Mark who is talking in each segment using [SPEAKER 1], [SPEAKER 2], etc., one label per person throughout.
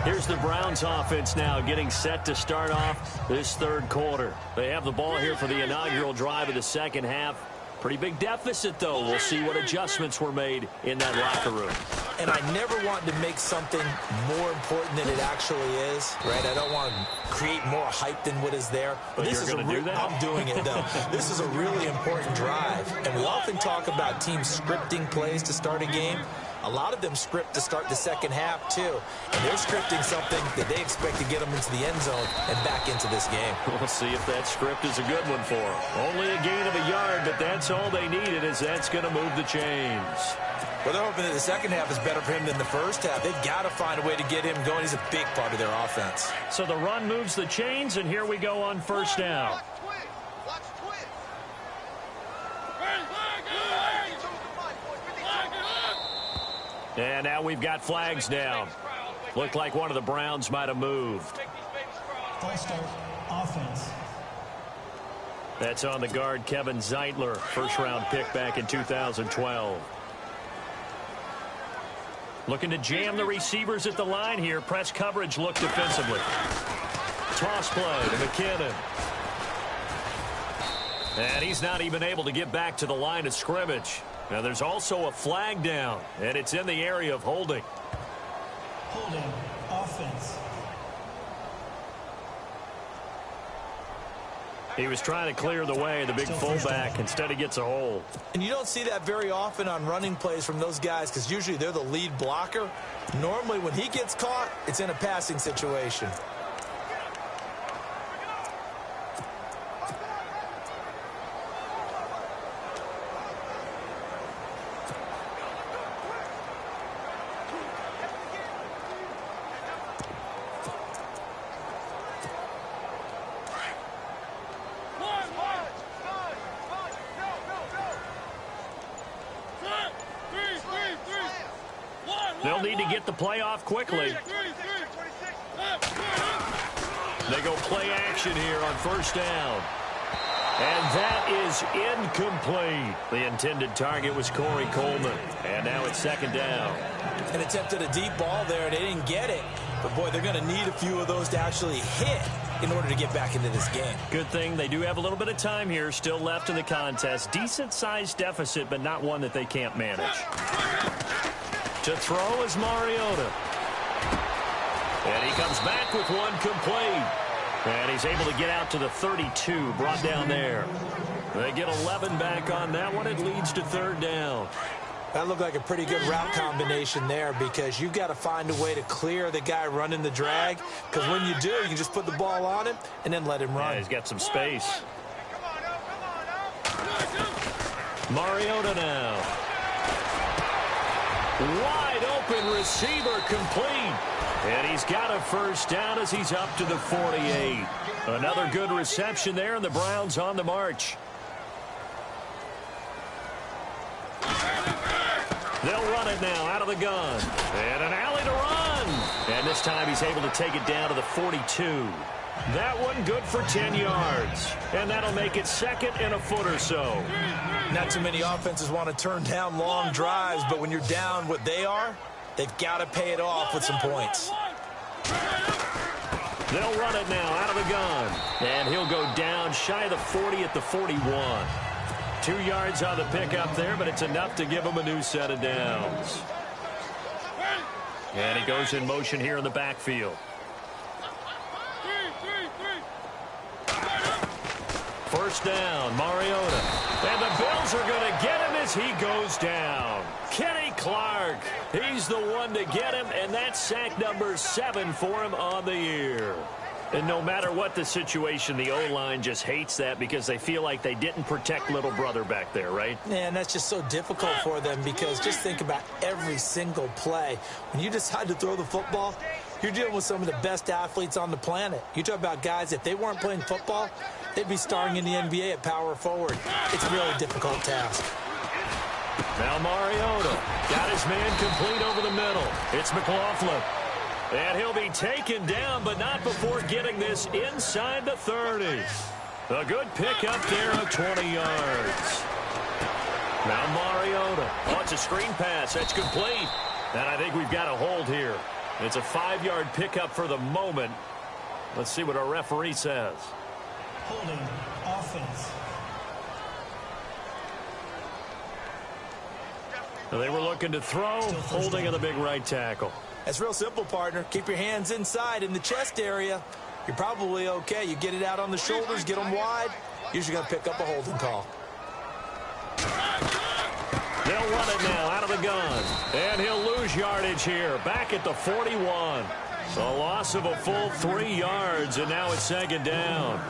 [SPEAKER 1] Here's the Browns offense now getting set to start off this third quarter. They have the ball here for the inaugural drive of the second half. Pretty big deficit, though. We'll see what adjustments were made in that locker room.
[SPEAKER 2] And I never want to make something more important than it actually is, right? I don't want to create more hype than what is there.
[SPEAKER 1] But
[SPEAKER 2] this
[SPEAKER 1] you're going to do that?
[SPEAKER 2] I'm doing it, though. This is a really important drive. And we often talk about teams scripting plays to start a game. A lot of them script to start the second half, too. And they're scripting something that they expect to get them into the end zone and back into this game.
[SPEAKER 1] We'll see if that script is a good one for them. Only a gain of a yard, but that's all they needed, as that's going to move the chains.
[SPEAKER 2] Well, they're hoping that the second half is better for him than the first half. They've got to find a way to get him going. He's a big part of their offense.
[SPEAKER 1] So the run moves the chains, and here we go on first down. And now we've got flags down. Looked like one of the Browns might have moved.
[SPEAKER 3] False start, offense.
[SPEAKER 1] That's on the guard, Kevin Zeitler, first-round pick back in 2012. Looking to jam the receivers at the line here. Press coverage look defensively. Toss play to McKinnon. And he's not even able to get back to the line of scrimmage. Now there's also a flag down, and it's in the area of holding.
[SPEAKER 3] Holding, offense.
[SPEAKER 1] He was trying to clear the way, the big fullback. Instead, he gets a hold.
[SPEAKER 2] And you don't see that very often on running plays from those guys because usually they're the lead blocker. Normally, when he gets caught, it's in a passing situation.
[SPEAKER 1] They'll need to get the play off quickly. They go play action here on first down. And that is incomplete. The intended target was Corey Coleman. And now it's second down.
[SPEAKER 2] And attempted a deep ball there. They didn't get it. But, boy, they're going to need a few of those to actually hit in order to get back into this game.
[SPEAKER 1] Good thing they do have a little bit of time here still left in the contest. Decent-sized deficit, but not one that they can't manage. To throw is Mariota. And he comes back with one complete. And he's able to get out to the 32, brought down there. They get 11 back on that one. It leads to third down.
[SPEAKER 2] That looked like a pretty good route combination there because you've got to find a way to clear the guy running the drag. Because when you do, you can just put the ball on him and then let him run.
[SPEAKER 1] Yeah, he's got some space. Mariota now. Wide open receiver complete. And he's got a first down as he's up to the 48. Another good reception there, and the Browns on the march. They'll run it now out of the gun. And an alley to run. And this time he's able to take it down to the 42. That one good for 10 yards. And that'll make it second and a foot or so.
[SPEAKER 2] Not too many offenses want to turn down long drives, but when you're down what they are, they've got to pay it off with some points.
[SPEAKER 1] They'll run it now out of the gun. And he'll go down shy of the 40 at the 41. 2 yards on the pickup there, but it's enough to give him a new set of downs. And he goes in motion here in the backfield. First down, Mariota. And the Bills are going to get him as he goes down. Kenny Clark, he's the one to get him, and that's sack number 7 for him on the year. And no matter what the situation, the O-line just hates that because they feel like they didn't protect little brother back there, right?
[SPEAKER 2] Yeah, and that's just so difficult for them because just think about every single play. When you decide to throw the football, you're dealing with some of the best athletes on the planet. You talk about guys, if they weren't playing football, they'd be starring in the NBA at power forward. It's a really difficult task.
[SPEAKER 1] Now Mariota got his man complete over the middle. It's McLaughlin. And he'll be taken down, but not before getting this inside the 30. A good pickup there of 20 yards. Now Mariota. Oh, it's a screen pass. That's complete. And I think we've got a hold here. It's a 5-yard pickup for the moment. Let's see what our referee says.
[SPEAKER 3] Holding offense.
[SPEAKER 1] They were looking to throw, holding on the big right tackle.
[SPEAKER 2] That's real simple, partner. Keep your hands inside in the chest area. You're probably okay. You get it out on the shoulders, get them wide. Usually going to pick up a holding call.
[SPEAKER 1] They'll run it now out of the gun. And he'll lose yardage here. Back at the 41. A loss of a full 3 yards, and now it's 2nd down.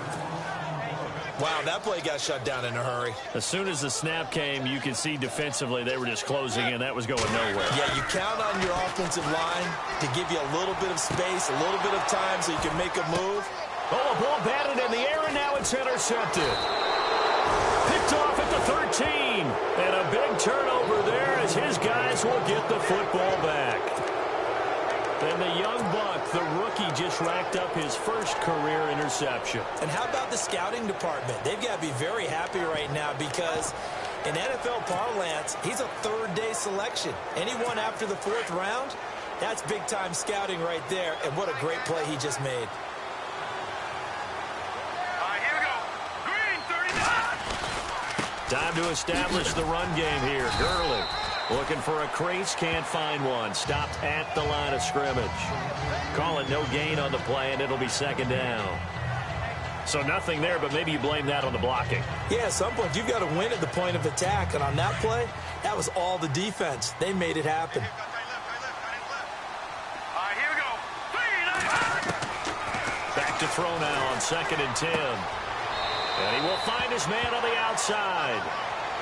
[SPEAKER 2] Wow, that play got shut down in a hurry.
[SPEAKER 1] As soon as the snap came, you could see defensively they were just closing in. That was going nowhere.
[SPEAKER 2] Yeah, you count on your offensive line to give you a little bit of space, a little bit of time so you can make a move.
[SPEAKER 1] Oh, a ball batted in the air, and now it's intercepted. Picked off at the 13. And a big turnover there as his guys will get the football back. And the young buck, the rookie, just racked up his first career interception.
[SPEAKER 2] And how about the scouting department? They've got to be very happy right now because in NFL parlance, he's a third-day selection. Anyone after the 4th round, that's big-time scouting right there. And what a great play he just made.
[SPEAKER 4] Here we go. Green, 39.
[SPEAKER 1] Time to establish the run game here. Gurley looking for a crease, can't find one. Stopped at the line of scrimmage. Call it no gain on the play, and it'll be 2nd down. So nothing there, but maybe you blame that on the blocking.
[SPEAKER 2] Yeah, at some point, you've got to win at the point of attack. And on that play, that was all the defense. They made it happen.
[SPEAKER 4] Here we go. 3,
[SPEAKER 1] Back to throw now on 2nd and 10. And he will find his man on the outside.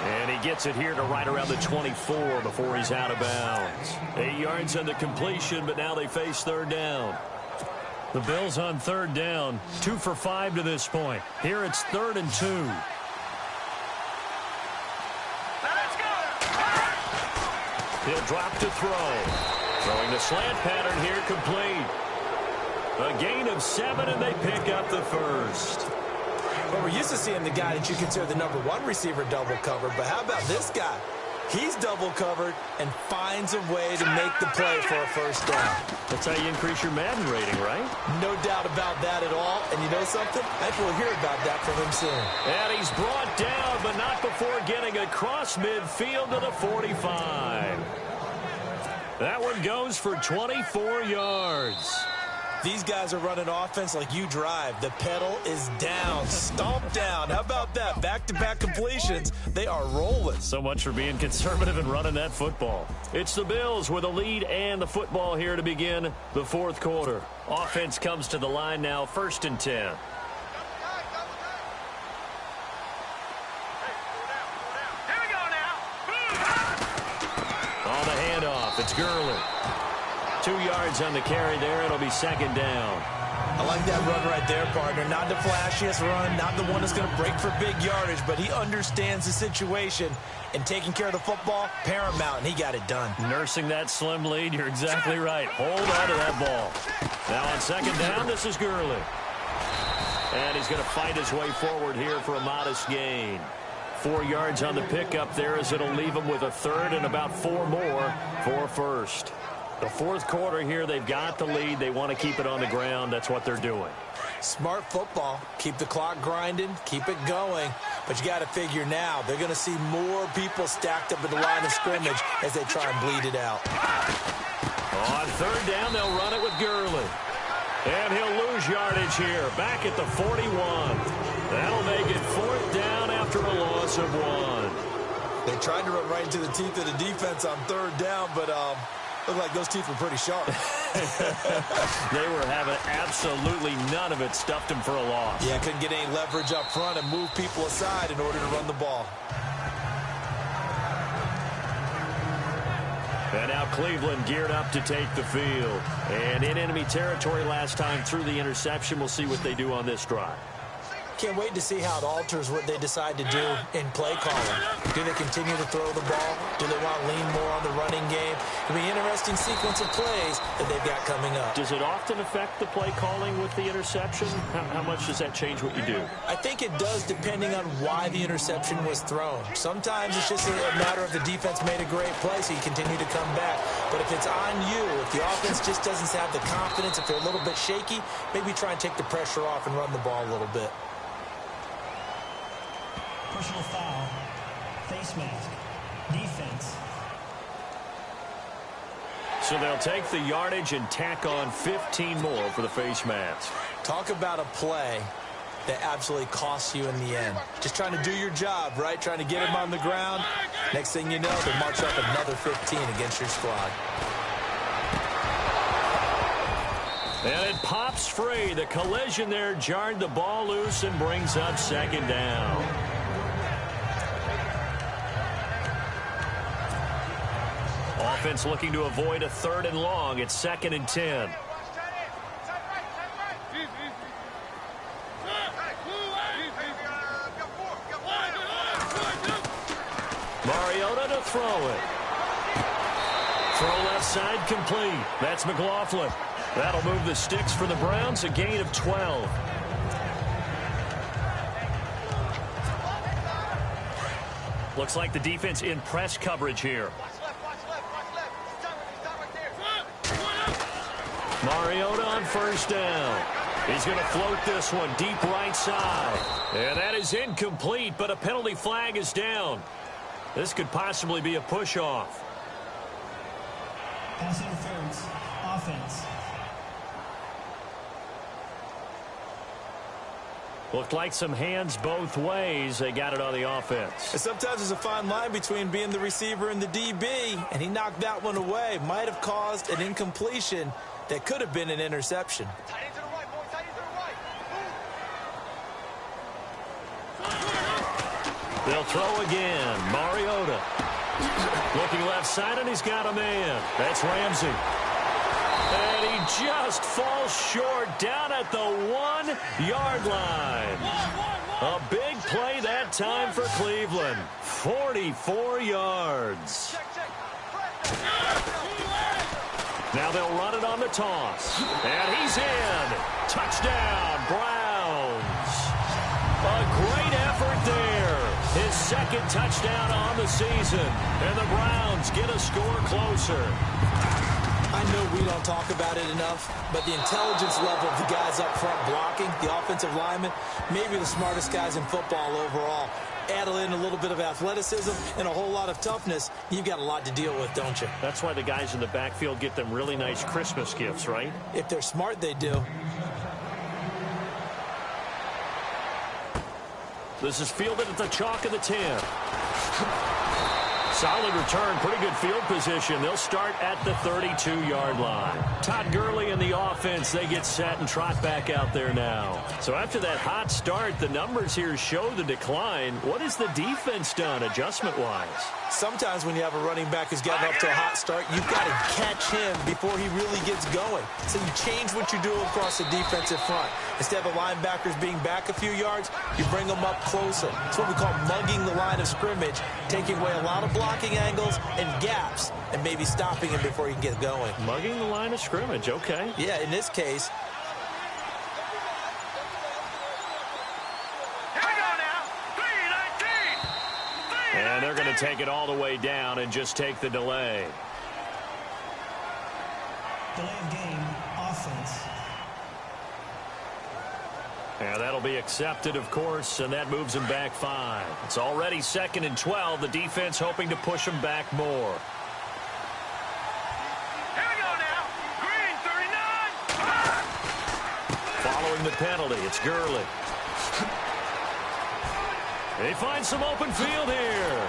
[SPEAKER 1] And he gets it here to right around the 24 before he's out of bounds. 8 yards on the completion, but now they face 3rd down. The Bills on 3rd down, 2 for 5 to this point. Here it's 3rd and 2.
[SPEAKER 4] let's go.
[SPEAKER 1] He'll drop to throw. Throwing the slant pattern here complete. A gain of 7, and they pick up the first.
[SPEAKER 2] Well, we're used to seeing the guy that you consider the #1 receiver double covered, but how about this guy? He's double covered and finds a way to make the play for a 1st down.
[SPEAKER 1] That's how you increase your Madden rating, right?
[SPEAKER 2] No doubt about that at all. And you know something? I think we'll hear about that from him soon.
[SPEAKER 1] And he's brought down, but not before getting across midfield to the 45. That one goes for 24 yards.
[SPEAKER 2] These guys are running offense like you drive. The pedal is down, stomp down. How about that? Back-to-back completions. They are rolling.
[SPEAKER 1] So much for being conservative and running that football. It's the Bills with a lead and the football here to begin the 4th quarter. Offense comes to the line now, 1st and 10.
[SPEAKER 4] Here we go now.
[SPEAKER 1] On the handoff, it's Gurley. 2 yards on the carry there. It'll be 2nd down.
[SPEAKER 2] I like that run right there, partner. Not the flashiest run, not the one that's going to break for big yardage, but he understands the situation, and taking care of the football, paramount, and he got it done.
[SPEAKER 1] Nursing that slim lead, you're exactly right. Hold on to that ball. Now on 2nd down, this is Gurley. And he's going to fight his way forward here for a modest gain. 4 yards on the pickup there as it'll leave him with a 3rd and about 4 more for a 1st. The 4th quarter here, they've got the lead. They want to keep it on the ground. That's what they're doing.
[SPEAKER 2] Smart football. Keep the clock grinding. Keep it going. But you got to figure now, they're going to see more people stacked up at the line of scrimmage as they try and bleed it out.
[SPEAKER 1] On 3rd down, they'll run it with Gurley. And he'll lose yardage here. Back at the 41. That'll make it 4th down after a loss of 1.
[SPEAKER 2] They tried to run right into the teeth of the defense on 3rd down, but looked like those teeth were pretty sharp.
[SPEAKER 1] They were having absolutely none of it. Stuffed him for a loss.
[SPEAKER 2] Yeah, couldn't get any leverage up front and move people aside in order to run the ball.
[SPEAKER 1] And now Cleveland geared up to take the field. And in enemy territory last time through the interception. We'll see what they do on this drive.
[SPEAKER 2] Can't wait to see how it alters what they decide to do in play calling. Do they continue to throw the ball? Do they want to lean more on the running game? It'll be an interesting sequence of plays that they've got coming up.
[SPEAKER 1] Does it often affect the play calling with the interception? How much does that change what you do?
[SPEAKER 2] I think it does, depending on why the interception was thrown. Sometimes it's just a matter of the defense made a great play, so you continue to come back. But if it's on you, if the offense just doesn't have the confidence, if they're a little bit shaky, maybe try and take the pressure off and run the ball a little bit.
[SPEAKER 3] Personal foul. Face mask. Defense.
[SPEAKER 1] So they'll take the yardage and tack on 15 more for the face mask.
[SPEAKER 2] Talk about a play that absolutely costs you in the end. Just trying to do your job, right? Trying to get him on the ground. Next thing you know, they march up another 15 against your squad.
[SPEAKER 1] And it pops free. The collision there jarred the ball loose and brings up second down. Offense looking to avoid a 3rd and long. It's 2nd and 10. Mariota to throw it. Throw left side complete. That's McLaughlin. That'll move the sticks for the Browns, a gain of 12. Looks like the defense in press coverage here. Mariota on 1st down. He's going to float this one deep right side. And that is incomplete, but a penalty flag is down. This could possibly be a push-off.
[SPEAKER 3] Pass interference. Offense.
[SPEAKER 1] Looked like some hands both ways. They got it on the offense.
[SPEAKER 2] And sometimes there's a fine line between being the receiver and the DB, and he knocked that one away. Might have caused an incompletion that could have been an interception.
[SPEAKER 1] They'll throw again. Mariota. Looking left side, and he's got a man. That's Ramsey. And he just falls short down at the 1-yard line. A big play that time for Cleveland. 44 yards. Now they'll run it on the toss. And he's in. Touchdown, Browns. A great effort there. His 2nd touchdown on the season. And the Browns get a score closer.
[SPEAKER 2] I know we don't talk about it enough, but the intelligence level of the guys up front blocking, the offensive linemen, maybe the smartest guys in football overall. Add in a little bit of athleticism and a whole lot of toughness, you've got a lot to deal with, don't you?
[SPEAKER 1] That's why the guys in the backfield get them really nice Christmas gifts, right?
[SPEAKER 2] If they're smart, they do.
[SPEAKER 1] This is fielded at the chalk of the 10. Solid return, pretty good field position. They'll start at the 32-yard line. Todd Gurley and the offense, they get set and trot back out there now. So after that hot start, the numbers here show the decline. What has the defense done adjustment-wise?
[SPEAKER 2] Sometimes when you have a running back who's gotten up to a hot start, you've got to catch him before he really gets going. So you change what you do across the defensive front. Instead of the linebackers being back a few yards, you bring them up closer. It's what we call mugging the line of scrimmage, taking away a lot of blocking angles and gaps and maybe stopping him before he can get going.
[SPEAKER 1] Mugging the line of scrimmage, okay.
[SPEAKER 2] Yeah, in this case.
[SPEAKER 1] And they're going to take it all the way down and just take the delay.
[SPEAKER 3] Delay of game. Offense.
[SPEAKER 1] And that'll be accepted, of course, and that moves him back 5. It's already 2nd and 12. The defense hoping to push him back more.
[SPEAKER 4] Here we go now. Green, 39.
[SPEAKER 1] Following the penalty, it's Gurley. He finds some open field here.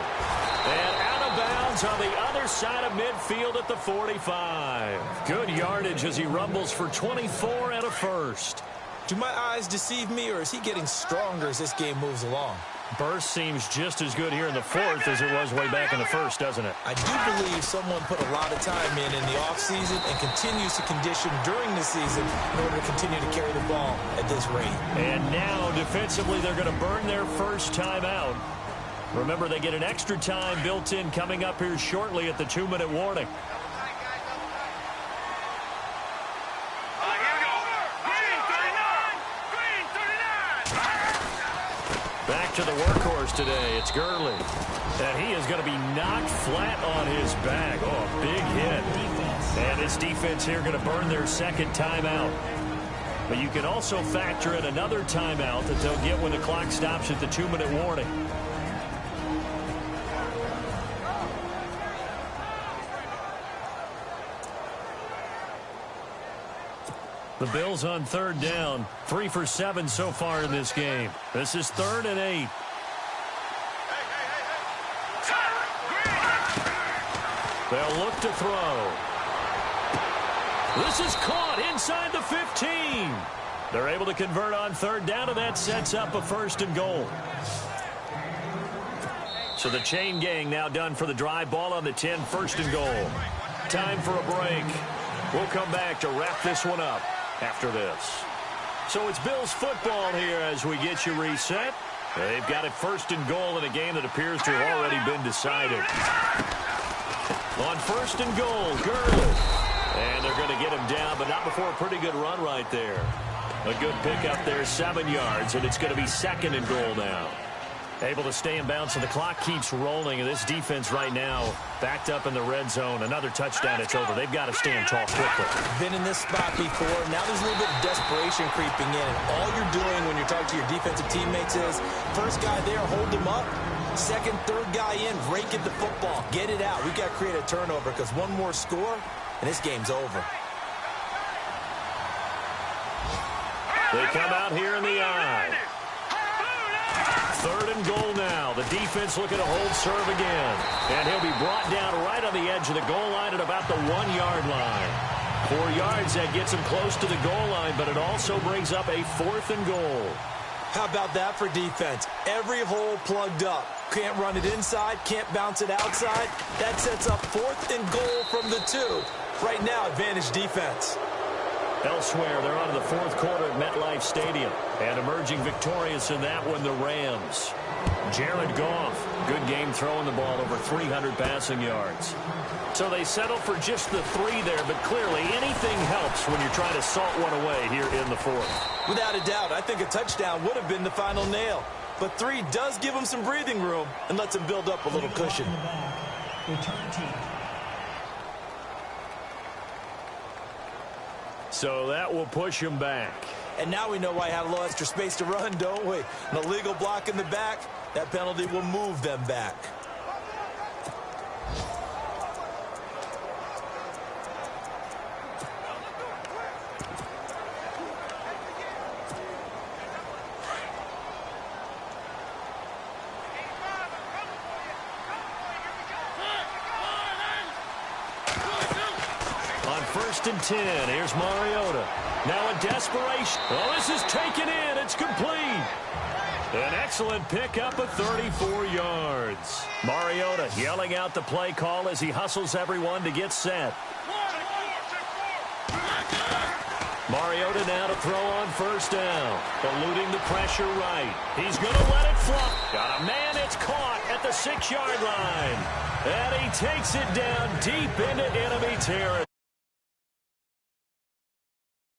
[SPEAKER 1] And out of bounds on the other side of midfield at the 45. Good yardage as he rumbles for 24 and a first.
[SPEAKER 2] Do my eyes deceive me, or is he getting stronger as this game moves along?
[SPEAKER 1] Burst seems just as good here in the fourth as it was way back in the first, doesn't it?
[SPEAKER 2] I do believe someone put a lot of time in the offseason and continues to condition during the season in order to continue to carry the ball at this rate.
[SPEAKER 1] And now, defensively, they're going to burn their first timeout. Remember, they get an extra time built in coming up here shortly at the 2-minute warning. Back to the workhorse today. It's Gurley. And he is going to be knocked flat on his back. Oh, big hit. And this defense here going to burn their second timeout. But you can also factor in another timeout that they'll get when the clock stops at the 2-minute warning. The Bills on third down, 3 for 7 so far in this game. This is 3rd and 8. They'll look to throw. This is caught inside the 15. They're able to convert on third down, and that sets up a 1st and goal. So the chain gang now done for the drive. Ball on the 10, 1st and goal. Time for a break. We'll come back to wrap this one up after this. So it's Bills football here as we get you reset. They've got it 1st and goal in a game that appears to have already been decided. On 1st and goal, Gurley. And they're going to get him down, but not before a pretty good run right there. A good pickup there, 7 yards, and it's going to be 2nd and goal now. Able to stay in bounds, so the clock keeps rolling, and this defense right now backed up in the red zone. Another touchdown, it's over. They've got to stand tall quickly.
[SPEAKER 2] Been in this spot before. Now there's a little bit of desperation creeping in, and all you're doing when you're talking to your defensive teammates is, first guy there, hold him up. Second, third guy in, rake at the football. Get it out. We've got to create a turnover because one more score, and this game's over.
[SPEAKER 1] They come out here in the eye. 3rd and goal now. The defense looking to hold serve again. And he'll be brought down right on the edge of the goal line at about the 1-yard line. 4 yards, that gets him close to the goal line, but it also brings up a 4th and goal.
[SPEAKER 2] How about that for defense? Every hole plugged up. Can't run it inside, can't bounce it outside. That sets up 4th and goal from the 2. Right now, advantage defense.
[SPEAKER 1] Elsewhere, they're on to the 4th quarter at MetLife Stadium. And emerging victorious in that one, the Rams. Jared Goff, good game throwing the ball, over 300 passing yards. So they settle for just the 3 there, but clearly anything helps when you're trying to salt one away here in the 4th.
[SPEAKER 2] Without a doubt, I think a touchdown would have been the final nail. But 3 does give him some breathing room and lets him build up a little cushion.
[SPEAKER 3] Return team.
[SPEAKER 1] So that will push him back.
[SPEAKER 2] And now we know why he had a little extra space to run, don't we? An illegal block in the back, that penalty will move them back.
[SPEAKER 1] On 1st and 10, here's Mariota. Now in desperation. Oh, this is taken in. It's complete. An excellent pickup of 34 yards. Mariota yelling out the play call as he hustles everyone to get set. Mariota now to throw on 1st down. Eluding the pressure right. He's going to let it fly. Got a man, it's caught at the 6-yard line. And he takes it down deep into enemy territory.